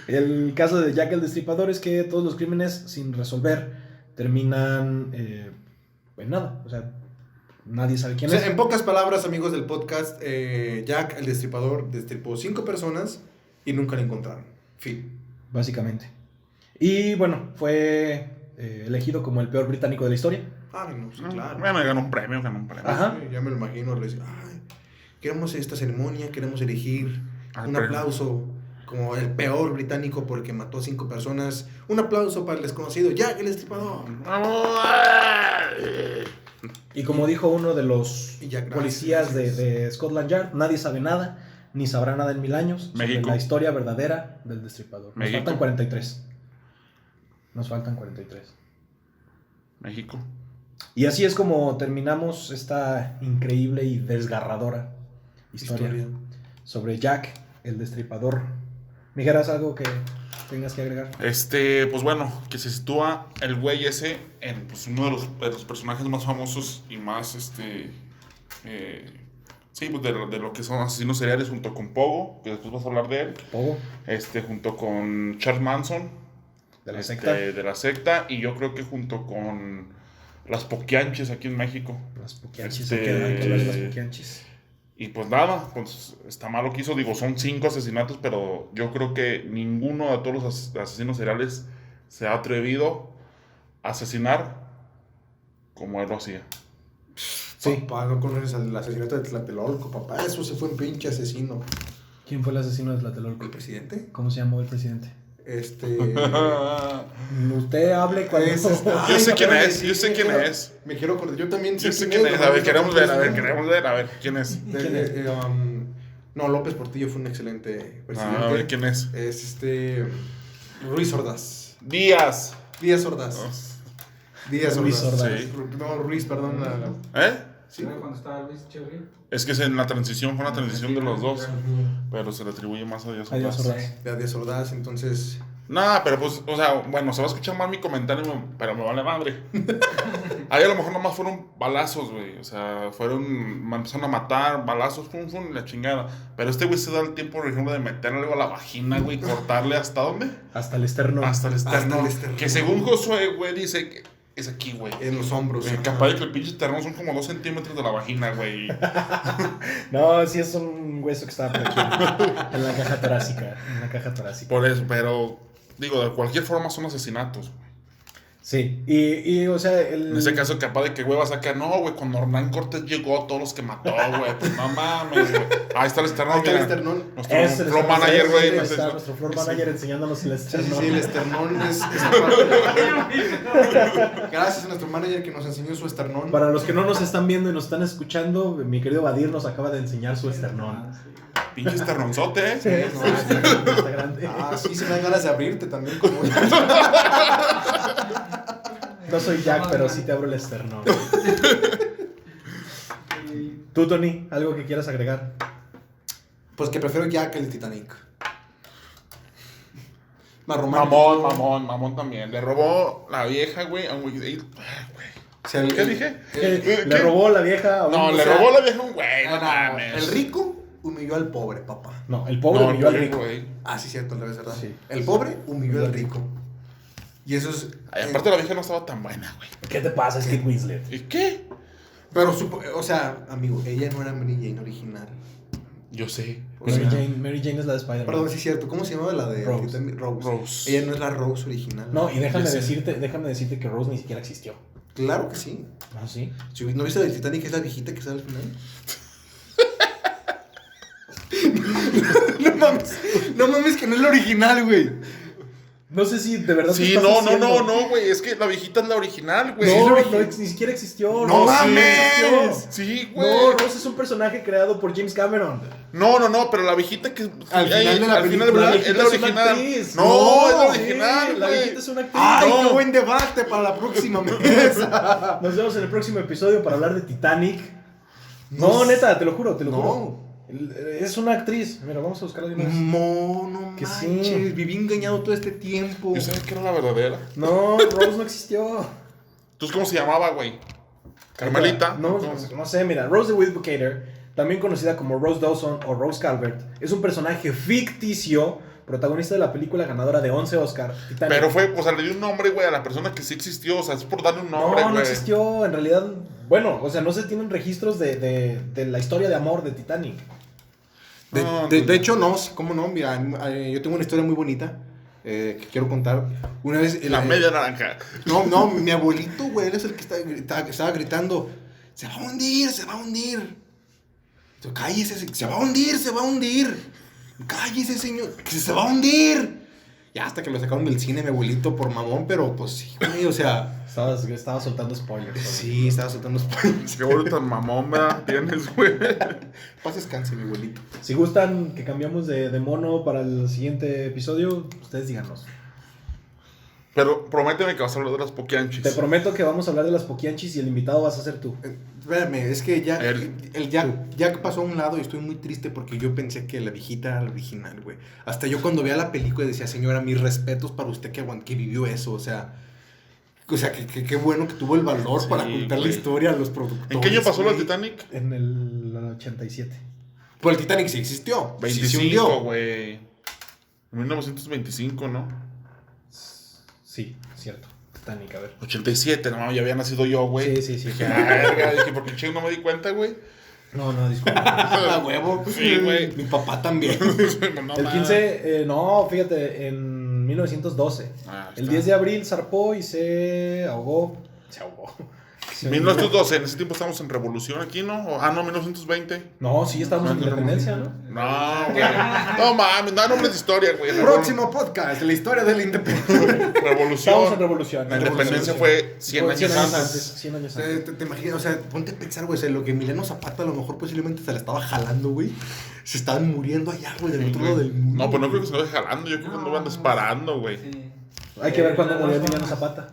El caso de Jack el Destripador es que todos los crímenes sin resolver terminan en nada. O sea, nadie sabe quién O sea, es. en pocas palabras, amigos del podcast, Jack el Destripador destripó 5 personas y nunca la encontraron. Fin. Básicamente. Y bueno, fue elegido como el peor británico de la historia. Ay, no, sí, claro. Bueno, ganó un premio. Ajá. Sí, ya me lo imagino. Ay, queremos esta ceremonia, queremos elegir un pero- aplauso como el peor británico porque mató a 5 personas. Un aplauso para el desconocido Jack el Destripador. Y como dijo uno de los Y ya, gracias. policías de Scotland Yard, nadie sabe nada, ni sabrá nada en 1000 años sobre México. la historia verdadera del Destripador. Nos México. faltan 43. Nos faltan 43. México. Y así es como terminamos esta increíble y desgarradora historia sobre Jack el Destripador. Mijeras, ¿algo que tengas que agregar? Pues bueno, que se sitúa el güey ese en pues, uno de los personajes más famosos y más, sí, pues de lo que son asesinos seriales, junto con Pogo, que después vas a hablar de él, Pogo, junto con Charles Manson, de la secta. de la secta, y yo creo que junto con las Poquianches aquí en México. Las Poquianchis, Este- hay que hablar de las Poquianchis. Y pues nada, pues está mal lo que hizo. Digo, son 5 asesinatos, pero yo creo que ninguno de todos los asesinos seriales se ha atrevido a asesinar como él lo hacía. Sí. Papá, no conoces al asesinato de Tlatelolco, papá. Eso se fue un pinche asesino. ¿Quién fue el asesino de Tlatelolco? ¿El presidente? ¿Cómo se llamó el presidente? Usted hable cuando... Ese está- Yo sé quién Ay, es, sí, yo sé me quién quiero- es. Me quiero acordar. Yo también Yo sé quién es. A ver, queremos ver, quién es. ¿Quién es? No, López Portillo fue un excelente presidente. A ver, quién es. Es Ruiz Ordaz. Díaz. Díaz Ordaz. Díaz Ruiz Ordaz. Ordaz. Sí. No, Ruiz, perdón. ¿Eh? Sí. ¿Era cuando estaba Luis Echeverría? Es que en la transición, fue una transición de los dos. Pero se le atribuye más a Díaz Adiós, Ordaz. Ordaz. De Díaz Ordaz, entonces. No, pero pues, o sea, bueno, se va a escuchar mal mi comentario, pero me vale madre. Ahí a lo mejor nomás fueron balazos, güey. O sea, empezaron a matar, balazos, fum, la chingada. Pero este güey se da el tiempo, por ejemplo, de meterle algo a la vagina, güey, cortarle hasta dónde? Hasta el esterno. Hasta el externo. Hasta el externo. Que según Josué, güey, dice es aquí, güey. En los hombros. Capaz de que el pinche esternón son como 2 centímetros de la vagina, güey. No, sí es un hueso que estaba por aquí, en la caja torácica. Por eso, pero, digo, de cualquier forma son asesinatos, güey. Sí, y o sea, En ese caso, capaz de que, güey, vas a sacar, no, güey, cuando Hernán Cortés llegó, todos los que mató, güey, pues no mames, güey. Ahí está el esternón, Ahí está el mira. esternón. Nuestro Es el floor manager, güey. no sé, está nuestro floor manager enseñándonos el Sí, esternón. sí, el esternón es Gracias a nuestro manager que nos enseñó su esternón. Para los que no nos están viendo y nos están escuchando, mi querido Badir nos acaba de enseñar su esternón. Pinche esternonzote, ¿eh? Sí, está grande. Sí, se me dan ganas de abrirte también como... No soy Jack, pero sí te abro el esternón. Tú, Tony, ¿algo que quieras agregar? Pues que prefiero Jack que el Titanic. Más romántico. Mamón también. Le robó la vieja, güey, a un güey. Güey. O sea, ¿Qué dije? ¿Le robó la vieja a un... No, o le sea, robó la vieja a un güey, no El mames. rico humilló al pobre, papá. No, el pobre humilló al rico. güey. Sí, cierto, la verdad. Sí. El pobre humilló al rico. Y eso es... Ay, aparte la vieja no estaba tan buena, güey. ¿Qué te pasa, Kate Winslet? ¿Y qué? Pero, o sea, amigo, ella no era Mary Jane original. Yo sé. O sea, Mary Jane es la de Spider-Man. Perdón, sí es cierto. ¿Cómo se llamaba la de Rose. Titanic? Rose. Ella no es la Rose original. No, y déjame Ya sé. decirte que Rose ni siquiera existió. Claro que sí. ¿Ah, sí? Si ¿No viste la de Titanic, que es la viejita que sale al final? No mames que no es la original, güey. No sé si de verdad te Sí, estás no, haciendo. güey. Es que la viejita es la original, güey. No, ni siquiera existió. ¡No Rose mames! no existió. Sí, güey. No, Rose es un personaje creado por James Cameron. No, pero la viejita que Al final de la película, ¿verdad? La viejita es la es una original. actriz. No, es la sí, original, La güey. viejita es una actriz. ¡Ay, No. qué buen debate para la próxima mesa! Nos vemos en el próximo episodio para hablar de Titanic. No, No, neta, te lo juro, no. juro. Es una actriz. Mira, vamos a buscarla de una vez. No Que sí. manches, viví engañado todo este tiempo. Yo sabía que era la verdadera. No, Rose no existió. ¿Tú cómo se llamaba, güey? Carmelita. No, no sé, mira, Rose DeWitt Bukater, también conocida como Rose Dawson o Rose Calvert, es un personaje ficticio, protagonista de la película ganadora de 11 Oscar, Titanic. Pero fue, o sea, le dio un nombre, güey, a la persona que sí existió. O sea, es por darle un nombre, güey. No existió, en realidad, bueno, o sea, no se tienen registros de la historia de amor de Titanic. De hecho, no, ¿cómo no? Mira, yo tengo una historia muy bonita que quiero contar. Una vez... La media naranja. No, mi abuelito, güey, él es el que estaba gritando, se va a hundir, se va a hundir. Yo, cállese, se va a hundir, se va a hundir. Cállese, señor, que se va a hundir. Ya hasta que lo sacaron del cine mi abuelito por mamón, pero pues sí, güey, o sea... Estaba soltando spoilers. Sí, estaba soltando spoilers. Qué bonito mamón, ¿verdad? Tienes, güey. Paz descanse, mi abuelito. Si gustan que cambiamos de mono para el siguiente episodio, ustedes díganos. Pero prométeme que vas a hablar de las poquianchis. Te prometo que vamos a hablar de las poquianchis y el invitado vas a ser tú. Espérame, es que ya El- Jack pasó a un lado y estoy muy triste porque yo pensé que la viejita era la original, güey. Hasta yo cuando veía la película decía, señora, mis respetos para usted que vivió eso, o sea, qué bueno que tuvo el valor Sí, para contar la güey. historia a los productores. ¿En qué año pasó la güey. Titanic? En el 87. Pues el Titanic sí existió. Sí se 25, hundió. güey. 1925, ¿no? Sí, cierto. Titanic, a ver. 87, no mames, ya había nacido yo, güey. Sí. Dije, verga, dije, ¿por qué ching no me di cuenta, güey? No, disculpa. A huevo. Sí, güey. Mi papá también. No, El mames. 15, no, fíjate, en 1912. Ah, El está. 10 de abril zarpó y se ahogó. Se ahogó. Se hundió. 1912, en ese tiempo estábamos en revolución aquí, ¿no? No, 1920. No, sí, estábamos en independencia, ¿no? No, güey. No mames, no hay nombres de historia, güey. Próximo podcast, la historia de la independencia. Revolución. Estábamos en revolución. La independencia fue 100 años antes. 100 años antes. ¿Te imaginas? O sea, ponte a pensar, güey, o sea, lo que Emiliano Zapata a lo mejor posiblemente se la estaba jalando, güey. Se estaban muriendo allá, güey, del otro lado del mundo. No, pues no creo que se lo deje jalando. Yo creo que andaban disparando, güey. Sí. Hay que ver cuándo murió Emiliano Zapata.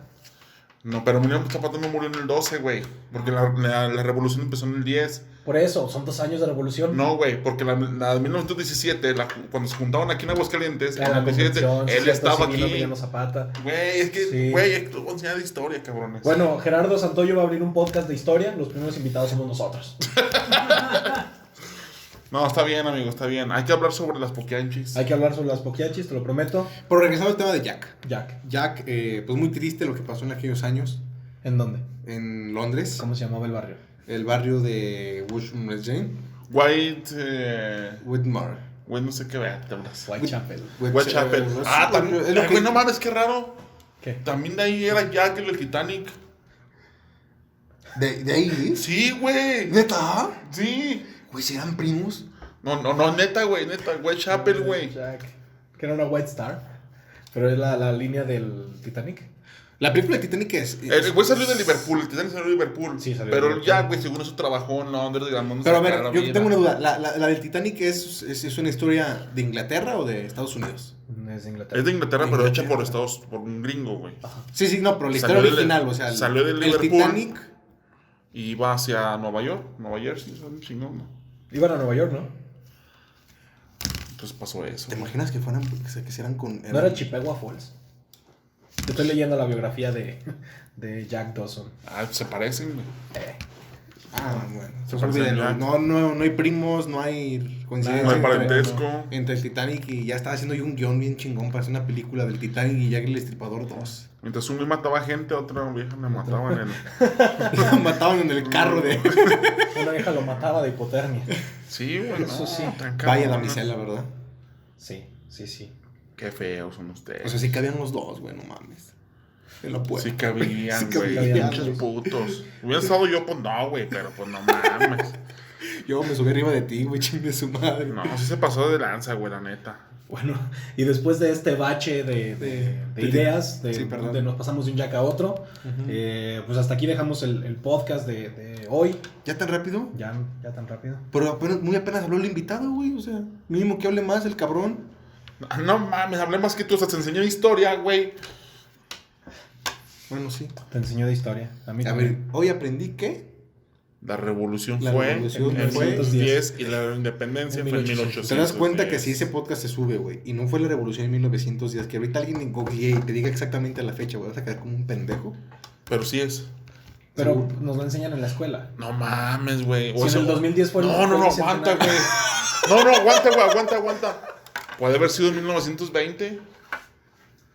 No, pero Emiliano Zapata no murió en el 12, güey. Porque la revolución empezó en el 10. Por eso, son 2 años de revolución. No, güey, porque la de 1917, cuando se juntaban aquí en Aguascalientes, La en el 17, convención, sí, él cierto, estaba sí, vino aquí. Emiliano Zapata. Güey, es que, Sí. güey, tú enseñar de historia, cabrones. Bueno, Gerardo Santoyo va a abrir un podcast de historia. Los primeros invitados somos nosotros. No, está bien, amigo, está bien. Hay que hablar sobre las poquianchis. Hay que hablar sobre las poquianchis, te lo prometo. Pero regresando al tema de Jack. Jack. Jack, pues muy triste lo que pasó en aquellos años. ¿En dónde? en Londres. ¿Cómo se llamaba el barrio? El barrio de Jane. Whitmore. Güey, no sé qué ver, te hablas. Whitechapel. Whitechapel. Ah, También. es lo que... Güey, no mames, qué raro. ¿Qué? También de ahí era Jack el Titanic. ¿De ahí? Sí, güey. ¿Neta? Sí. Güey, ¿serán primos? No, neta, Whitechapel, güey. Jack. Que era una White Star. Pero es la línea del Titanic. La película de Titanic es... El güey salió de Liverpool, el Titanic salió de Liverpool. Sí, salió de pero Liverpool. Jack, güey, según eso trabajó en Londres, digamos. Pero a ver, yo tengo una duda. ¿La del Titanic es una historia de Inglaterra o de Estados Unidos? Es de Inglaterra. Es de Inglaterra, pero hecha Inglaterra. por un gringo, güey. Sí, no, pero la historia Salió de- original, o sea... salió de el Liverpool. Titanic... Y iba hacia Nueva York, sí, son chingón, ¿no? Iban a Nueva York, ¿no? Entonces pasó eso. ¿Te imaginas que fueran... que se hicieran con... ¿No era Chippewa Falls? Yo estoy leyendo la biografía de Jack Dawson. Ah, se parecen, güey. Ah, bueno. Se parecen ya. No hay primos, no hay coincidencia. No hay entre- parentesco. Entre el Titanic y ya estaba haciendo yo un guión bien chingón para hacer una película del Titanic y Jack el Destripador 2. Mientras un güey mataba gente, otra vieja me mataban en el... Mataban en el carro de... Una vieja lo mataba de hipotermia. Sí, güey, no, Eso sí. tan Vaya cabrón. damisela, ¿verdad? Sí. Qué feos son ustedes. O sea, sí cabían los dos, güey, no mames. Te lo puedo. Sí cabían, Sí güey. cabían. Pinches putos. Hubiera estado yo, pues no, güey, pero pues no mames. Yo me subí arriba de ti, güey, chingue su madre. No, sí se pasó de lanza, güey, la neta. Bueno, y después de este bache de ideas, Sí, perdón. de nos pasamos de un Jack a otro, pues hasta aquí dejamos el podcast de hoy. ¿Ya tan rápido? Ya tan rápido. Pero muy apenas habló el invitado, güey, o sea, mínimo que hable más el cabrón. No mames, hablé más que tú, hasta te enseñé historia, güey. Bueno, sí. Te enseñó de historia. A mí A también. ver, hoy aprendí que... La revolución La fue revolución en fue 1910 y la independencia en fue en 1800. 1810. ¿Te das cuenta que si ese podcast se sube, güey, y no fue la revolución en 1910, que ahorita alguien en Google y te diga exactamente la fecha, güey, vas a quedar como un pendejo? Pero sí es. Pero Seguro. nos lo enseñan en la escuela. No mames, güey. Si en el 2010 fue el- No, fue el aguanta, bicentenario. güey. No, aguanta, güey, aguanta. Puede haber sido en 1920.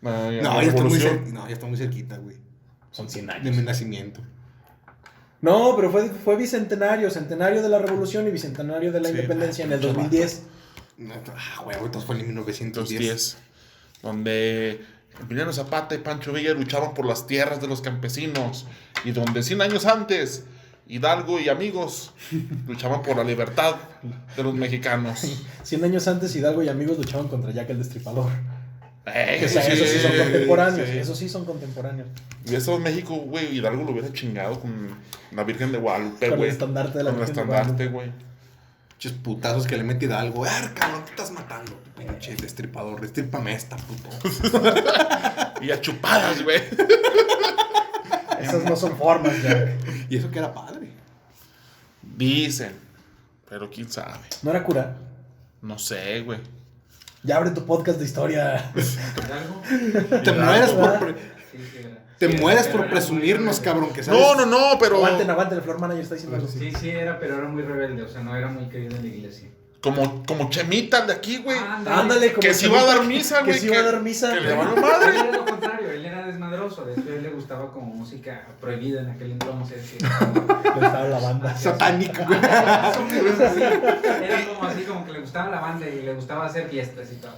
No, La ya está muy revolución. ya está muy cerquita, güey. Son 100 De años. mi nacimiento. No, pero fue bicentenario. Centenario de la revolución y bicentenario de la Sí, independencia en el pinche 2010. Güey, entonces fue en 1910. 1910. Donde Emiliano Zapata y Pancho Villa luchaban por las tierras de los campesinos. Y donde 100 años antes, Hidalgo y amigos luchaban por la libertad de los mexicanos. 100 años antes, Hidalgo y amigos luchaban contra Jack el Destripador. Que Sí, esos sí son contemporáneos. sí. Esos sí son contemporáneos. Hubiera estado en México, güey, Hidalgo lo hubiera chingado con la Virgen de Guadalupe, Con el güey. estandarte de la Con el Virgen de estandarte, güey. Muchos putazos que le metí a algo. Cabrón, te estás matando, tu pinche destripador. Destrípame esta, puto. Y a chupadas, güey. Esas no son formas, Jack. Y eso que era padre. Dicen. Pero quién sabe. ¿No era cura? No sé, güey. Ya abre tu podcast de historia. ¿Algo? Te Hidalgo. mueres ¿verdad? Te Sí, mueres pero por era presumirnos, muy cabrón, que sabes. No, pero Aguanten, el floor manager está diciendo algo. Sí, era, pero era muy rebelde, o sea, no era muy querido en la iglesia. como Chemita de aquí, güey. Ándale, como Que si iba a dar misa, güey. Que si iba a dar misa. Que le valió Él madre. era lo contrario, él era desmadroso, de hecho a él le gustaba como música prohibida en aquel entonces. Le estaba la banda. Satánico, güey. Era como así, como que le gustaba la banda y le gustaba hacer fiestas y todo.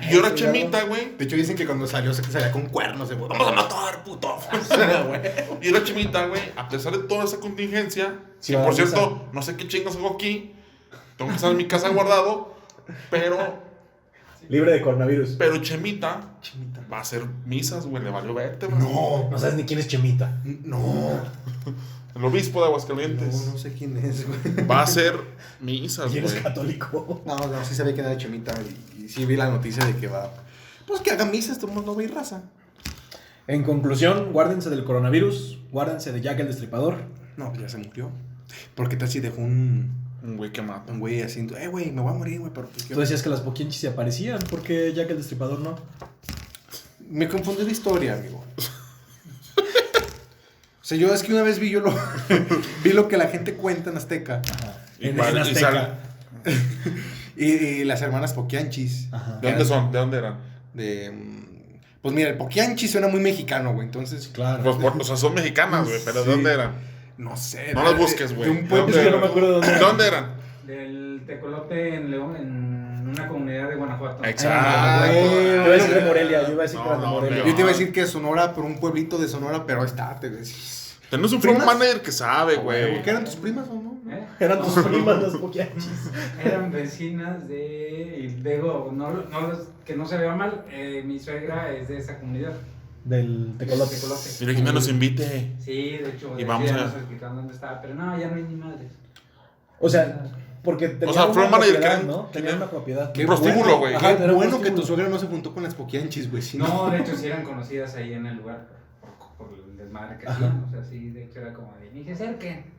Y ahora Chemita, güey. De hecho, dicen que cuando salió se salía con cuernos. De, vamos a matar, puto. Y ahora Chemita, güey. A pesar de toda esa contingencia. Sí, Que va a por dar cierto, no sé qué chingos hago aquí. Tengo que estar en mi casa guardado. Libre de coronavirus. Pero Chemita va a hacer misas, güey. Le valió verte, güey. No, No sabes ni quién es Chemita. no. El obispo de Aguascalientes. No sé quién es, güey. Va a hacer misas, ¿Quién es güey. católico? No, sí sabía que era de Chemita y sí vi la noticia de que va. Pues que haga misas, todo el mundo va a ir raza. En conclusión, guárdense del coronavirus. Guárdense de Jack el Destripador. No, pues ya se murió. Porque tal si dejó un Un güey que mata. güey haciendo, güey, me voy a morir, güey, pero pues, Tú decías que las poquienchis se aparecían. ¿Por qué Jack el Destripador no? me confundí de historia, amigo. O sea, yo es que una vez vi vi lo que la gente cuenta en Azteca. Ajá. Y En cuál- y Azteca. Y las hermanas Poquianchis. Ajá. ¿De dónde son? ¿De dónde eran? De Pues mira, el poquianchi suena muy mexicano, güey, entonces... Claro. Pues, o sea, son mexicanas, güey, pero ¿de Sí. dónde eran? No sé. No las busques, güey. De un ¿De pueblo... dónde Es que no me acuerdo de dónde ¿De era. dónde eran? Del tecolote en León, en una comunidad de Guanajuato. Exacto. güey. Yo iba a decir de Morelia, yo iba a decir que era de No, Morelia. Yo te iba a decir que Sonora, pero un pueblito de Sonora, pero ahí está, te decís. Tenemos un floor ¿Primas? manager que sabe, güey. ¿Qué eran tus primas o no? ¿Eh? Eran tus primas las poquianchis. Eran vecinas de. Y digo, que no se vea mal, mi suegra es de esa comunidad. Del tecolote. Tecolote. Dile que me nos invite. Sí, de hecho, Y de vamos aquí ya a- nos explicaron dónde estaba, pero no, ya no hay ni madres. O sea, porque tenía O sea, una floor manager, propiedad, ¿qué? ¿no? Tenía una propiedad. Qué prostíbulo, bueno, güey. Ajá, Era un bueno que prostíbulo. tu suegra no se juntó con las poquianchis, güey. Si No, de hecho, sí eran conocidas ahí en el lugar por el desmadre que hacían. O sea, sí, de hecho, era como de ni se acerquen.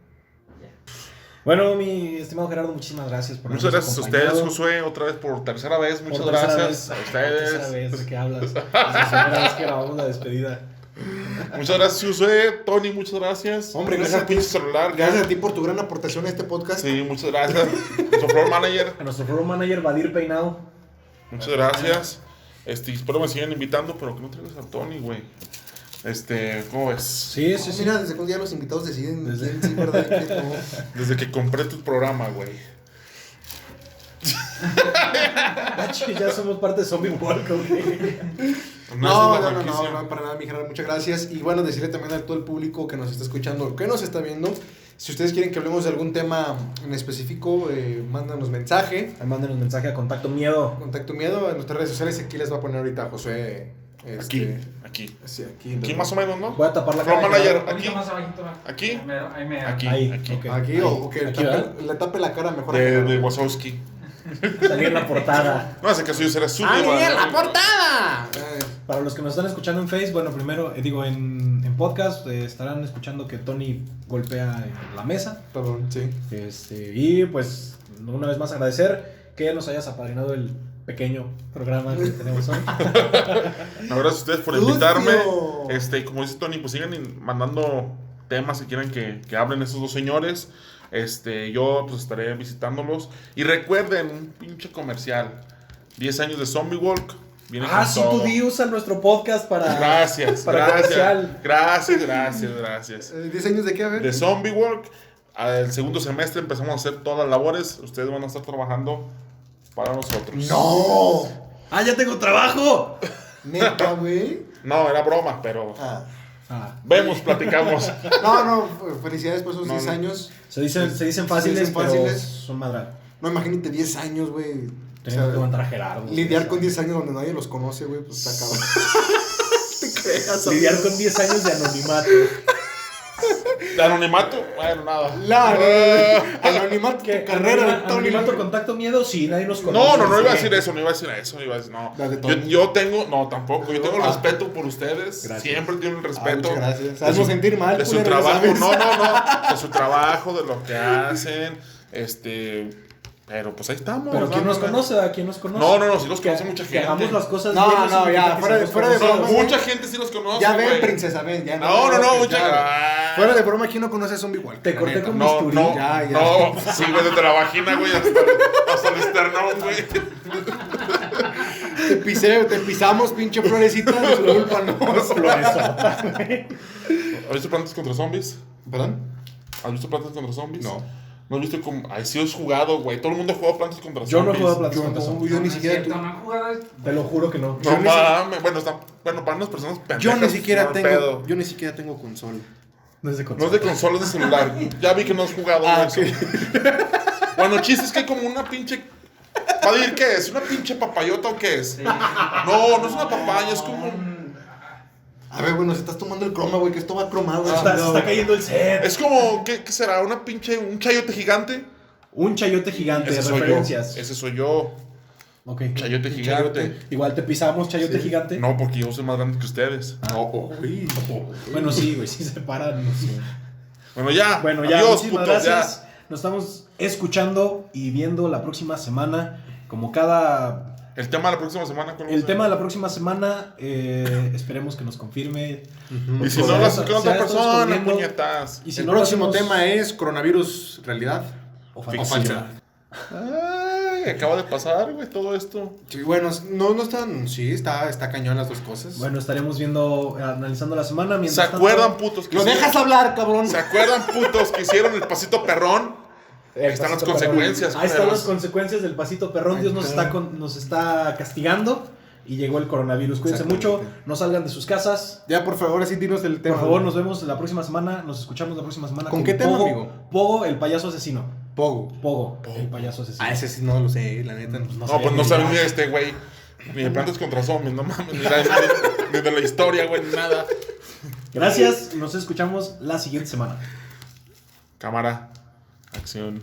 Bueno, mi estimado Gerardo, muchísimas gracias por Muchas habernos gracias a ustedes, acompañado. Josué, otra vez por tercera vez. Por Muchas tercera gracias vez. a Por tercera ustedes. vez de que hablas. Es la primera vez que grabamos la despedida. Muchas gracias, Josué. Tony, muchas gracias. Hombre, Deja gracias el pinche celular. Gracias a ti por tu gran aportación a este podcast. Sí, muchas gracias. Nuestro floor manager, A nuestro floor manager, Vadir Peinado. muchas gracias. Espero me sigan invitando, pero que no traigas a Tony, güey. ¿Cómo ves? Sí, sí, sí. Mira, desde cuando ya los invitados deciden Desde- quién sí, verdad, y quién no. Desde que compré tu programa, güey. Ya somos parte de Zombie Walk, güey. No, esa es la no, no, franquicia. no, para nada, mi Gerardo, muchas gracias. Y bueno, decirle también a todo el público que nos está escuchando, que nos está viendo, si ustedes quieren que hablemos de algún tema en específico, mándanos mensaje. Mándenos mensaje a Contacto Miedo. Contacto Miedo en nuestras redes sociales. Aquí les va a poner ahorita Josué. Aquí. Sí, Aquí más o menos, ¿no? Voy a tapar la Floor cara. manager, Un poquito aquí. más abajito. Aquí. Ahí me Aquí. Ahí, aquí. ok. Aquí Ahí. o que Aquí, ¿verdad? le tape la cara mejor. a De Gerardo. Wazowski. Salí en la portada. No, hace caso yo será su ¡Ah, diva, Miguel, ¿no? la portada! Para los que nos están escuchando en Facebook, bueno, primero, digo, en podcast, estarán escuchando que Tony golpea en la mesa. Perdón, sí. Y pues, una vez más agradecer que nos hayas apadrinado el pequeño programa que tenemos hoy. No, gracias a ustedes por Sucio. invitarme. Como dice Tony, pues sigan mandando temas si quieren que hablen esos dos señores. Yo pues estaré visitándolos. Y recuerden, un pinche comercial. 10 años de Zombie Walk. Viene con Sí, todo. tú usa nuestro podcast para... Gracias, para comercial. gracias. 10 años de qué, a ver. De Zombie Walk. Al segundo semestre empezamos a hacer todas las labores. Ustedes van a estar trabajando para nosotros. ¡No! ¡Ah, ya tengo trabajo! Neta, güey. No, era broma, pero Ah. vemos, platicamos. No, felicidades por esos No, 10 no. años. Se dicen Se fáciles, dicen pero fáciles. son madral. No, imagínate 10 años, güey. O Tenemos sea, que aguantar a Gerardo. lidiar con 10 años donde nadie los conoce, güey, pues está cabrón. Te creas, Lidiar con 10 años de anonimato. ¿De anonimato? Bueno, nada. Anonimato, tu carrera de Tony. Anonimato, Contacto Miedo, sí, nadie nos conoce. No iba a Sí. decir eso, no iba a decir eso. No. La de Tony. Yo tengo, no, tampoco. Yo tengo Ah. respeto por ustedes. Gracias. Siempre tengo el Ah, respeto. muchas gracias. De Haznos su- sentir mal, De su culero, trabajo. ¿sabes? No. De su trabajo, de lo que hacen. Pero pues ahí estamos. Pero ¿quién nos ¿verdad? conoce? ¿A quién nos conoce? No, sí los Que- conoce mucha Que gente. hagamos las cosas No, bien. no, significa ya, que fuera de- seamos fuera de conocidos. broma, güey. Mucha gente sí los conoce. Ya ven, güey. princesa, ven. Ya No, mucha. ya. Fuera de broma, ¿quién no conoce a Zombie Walk? Te La corté neta. con No, bisturí. no, Ya. no, sí, güey, desde la vagina, güey, hasta el esternón, güey. Te pisamos, pinche florecita. Disculpa, no. Floresota, güey. ¿Has visto Plantas contra Zombies? ¿Perdón? ¿Has visto Plantas contra Zombies? No. ¿No has visto como... Ay, sí has jugado, güey. Todo el mundo ha jugado Plantas contra Yo no he Zombies. jugado Plantas Yo contra no, Zombies. yo ni No es siquiera. cierto, no han jugado. Te lo juro que no. No mames. Bueno, para unas personas pendejas. Yo ni siquiera no hay tengo. pedo. Yo ni siquiera tengo consola. No es de No consola. es de consola, es de celular. Ya vi que no has jugado, Ah, güey. eso. Bueno, el chiste es que hay como una pinche... ¿Para decir qué es? ¿Una pinche papayota o qué es? Sí. No es una papaya, es como... A ver, bueno, se estás tomando el croma, güey, que esto va cromado. Se está cayendo el set. Es como... ¿Qué será? ¿Una pinche... un chayote gigante? Un chayote gigante, Ese soy yo. referencias. Ese soy yo. Ok. Chayote Un gigante. chayote. Igual te pisamos, chayote Sí. gigante. No, porque yo soy más grande que ustedes. Uy. Bueno, sí, güey, sí se paran. No sé. Bueno, ya. Bueno, ya, Adiós, muchísimas putos, gracias. Nos estamos escuchando y viendo la próxima semana. Como cada... ya. El tema de la próxima semana. ¿cuál va a El ser? tema de la próxima semana, esperemos que nos confirme. Y si no Sea, lo haces con otra sea todos persona, corriendo. puñetas. Y si El no lo próximo hacemos- tema es coronavirus, realidad o o falso. falsedad. Ay. güey. Acaba de pasar, güey, todo esto. Sí, bueno, no están. Sí, está cañón las dos cosas. Bueno, estaremos analizando la semana. ¿Se Mientras acuerdan, putos? ¡Lo dejas hablar, cabrón! ¿Se acuerdan, putos, que hicieron el pasito perrón? Ahí están las consecuencias. Ahí están perros. las consecuencias del pasito perrón. Dios nos está castigando. Y llegó el coronavirus. Cuídense mucho. Exactamente. No salgan de sus casas. Ya, por favor, así dinos el tema. Por favor, nos vemos la próxima semana. Nos escuchamos la próxima semana. ¿Con qué tema, Pogo, amigo? Pogo, el payaso asesino. Pogo. El payaso asesino. Ah, ese sí no lo sé, la neta. No, pues no saben ni de este, güey. Ni de Plantas contra Zombies, no mames. Ni de la historia, güey, nada. Gracias. Nos escuchamos la siguiente semana. Cámara. Acción.